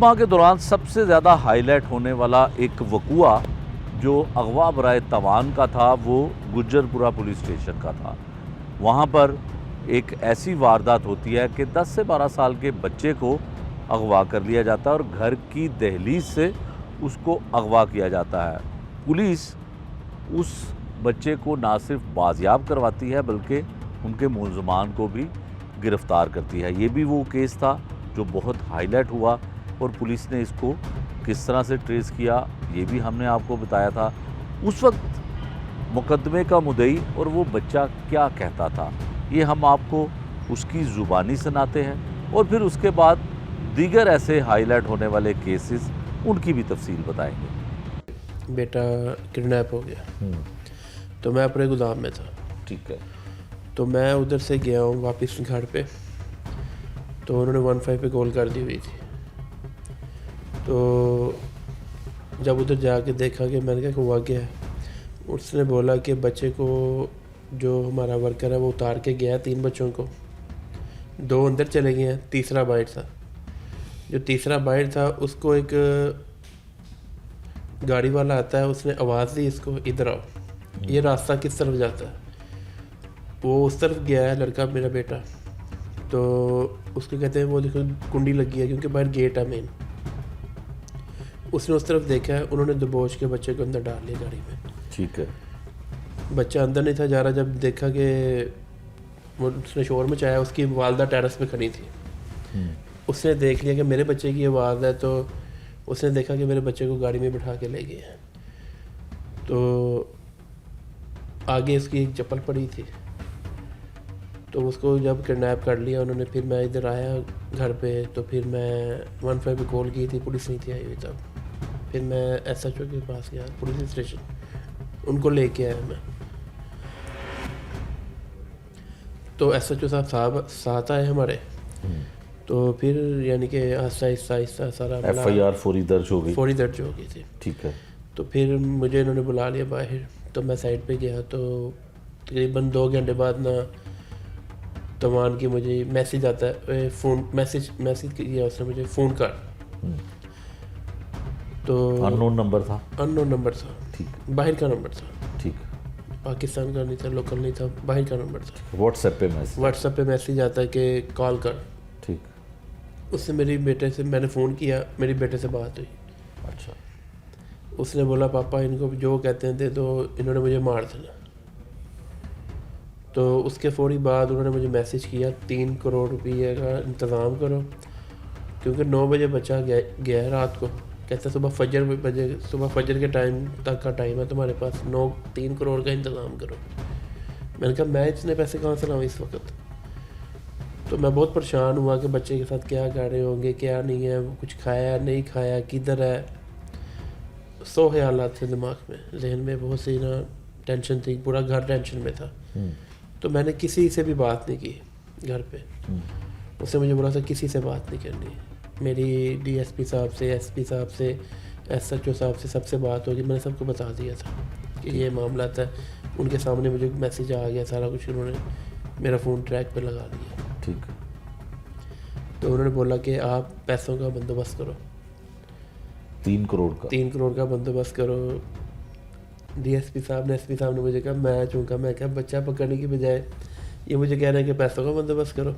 ماہ کے دوران سب سے زیادہ ہائی لائٹ ہونے والا ایک وقوع جو اغوا برائے تاوان کا تھا وہ گجر پورہ پولیس اسٹیشن کا تھا۔ وہاں پر ایک ایسی واردات ہوتی ہے کہ 10 سے 12 سال کے بچے کو اغوا کر لیا جاتا ہے اور گھر کی دہلیز سے اس کو اغوا کیا جاتا ہے۔ پولیس اس بچے کو نہ صرف بازیاب کرواتی ہے بلکہ ان کے ملزمان کو بھی گرفتار کرتی ہے۔ یہ بھی وہ کیس تھا جو بہت ہائی لائٹ ہوا اور پولیس نے اس کو کس طرح سے ٹریس کیا یہ بھی ہم نے آپ کو بتایا تھا۔ اس وقت مقدمے کا مدعی اور وہ بچہ کیا کہتا تھا یہ ہم آپ کو اس کی زبانی سناتے ہیں اور پھر اس کے بعد دیگر ایسے ہائی لائٹ ہونے والے کیسز ان کی بھی تفصیل بتائیں گے۔ بیٹا کڈنیپ ہو گیا تو میں اپنے گودام میں تھا، ٹھیک ہے، تو میں ادھر سے گیا ہوں واپس گھر پہ، تو انہوں نے 15 پہ کال کر دی ہوئی تھی۔ تو جب ادھر جا کے دیکھا کہ میں نے کہا کہ ہوا کیا ہے، اس نے بولا کہ بچے کو جو ہمارا ورکر ہے وہ اتار کے گیا ہے 3 بچوں کو، 2 اندر چلے گئے ہیں، تیسرا باہر تھا۔ جو تیسرا باہر تھا اس کو ایک گاڑی والا آتا ہے، اس نے آواز دی اس کو ادھر آؤ، یہ راستہ کس طرف جاتا ہے؟ وہ اس طرف گیا ہے لڑکا میرا بیٹا، تو اس کو کہتے ہیں وہ دیکھو کنڈی لگی ہے کیونکہ باہر گیٹ ہے مین۔ اس نے اس طرف دیکھا ہے، انہوں نے دبوچ کے بچے کو اندر ڈال لیا گاڑی میں، ٹھیک ہے۔ بچہ اندر نہیں تھا جا رہا۔ جب دیکھا کہ وہ اس نے شور مچایا، اس کی والدہ ٹیرس پہ کھڑی تھی، اس نے دیکھ لیا کہ میرے بچے کی آواز ہے، تو اس نے دیکھا کہ میرے بچے کو گاڑی میں بٹھا کے لے گئے ہیں۔ تو آگے اس کی ایک چپل پڑی تھی، تو اس کو جب کڈنیپ کر لیا انہوں نے، پھر میں ادھر آیا گھر پہ، تو پھر میں 15 پہ کال کی تھی، پولیس نہیں تھی آئی ہوئی تب۔ پھر میں ایس ایچ او کے پاس گیا پولیس اسٹیشن، ان کو لے کے آیا میں، تو ایس ایچ او صاحب ساتھ آئے ہمارے، تو پھر یعنی کہ آہستہ آہستہ سارا ایف آئی آر فوری درج ہو گئی، فوری درج ہو گئی تھی، ٹھیک ہے۔ تو پھر مجھے انہوں نے بلا لیا باہر، تو میں سائڈ پہ گیا، تو تقریباً 2 گھنٹے بعد نا تمام کی مجھے میسیج آتا ہے، فون میسیج کیا اس نے مجھے، فون کر، تو ان نون نمبر تھا، ان نون نمبر تھا، ٹھیک، باہر کا نمبر تھا، ٹھیک، پاکستان کا نہیں تھا، لوکل نہیں تھا، باہر کا نمبر تھا۔ واٹس ایپ پہ میسج، واٹس ایپ پہ میسیج آتا ہے کہ کال کر، ٹھیک، اس سے میری بیٹے سے میں نے فون کیا، میری بیٹے سے بات ہوئی، اچھا، اس نے بولا پاپا ان کو جو کہتے ہیں دے دو، انہوں نے مجھے مار دینا۔ تو اس کے فوری بعد انہوں نے مجھے میسیج کیا 3 کروڑ روپیے کا انتظام کرو، کیونکہ 9 بجے بچہ گیا ہے رات کو، کہتا ہے صبح فجر کے ٹائم تک کا ٹائم ہے تمہارے پاس، 3 کروڑ کا انتظام کرو۔ میں نے کہا میں اتنے پیسے کہاں سے لاؤں اس وقت؟ تو میں بہت پریشان ہوا کہ بچے کے ساتھ کیا کر رہے ہوں گے، کیا نہیں ہے، کچھ کھایا نہیں کھایا، کدھر ہے، 100 خیالات تھے دماغ میں، ذہن میں بہت سی نا ٹینشن تھی، پورا گھر ٹینشن میں تھا۔ تو میں نے کسی سے بھی بات نہیں کی گھر پہ، اس نے مجھے بولا تھا کسی سے بات نہیں کرنی، میری ڈی ایس پی صاحب سے، ایس پی صاحب سے، ایس ایچ او صاحب سے سب سے بات ہوگی، میں نے سب کو بتا دیا تھا کہ یہ معاملہ ہے۔ ان کے سامنے مجھے میسیج آ گیا، سارا کچھ انہوں نے میرا فون ٹریک پہ لگا دیا، ٹھیک، تو انہوں نے بولا کہ آپ پیسوں کا بندوبست کرو، 3 کروڑ کا، 3 کروڑ کا بندوبست کرو۔ ڈی ایس پی صاحب نے، ایس پی صاحب نے مجھے کہا، میں چونکہ میں کہا بچہ پکڑنے کی بجائے یہ مجھے کہہ رہے ہیں کہ پیسوں کا بندوبست کرو۔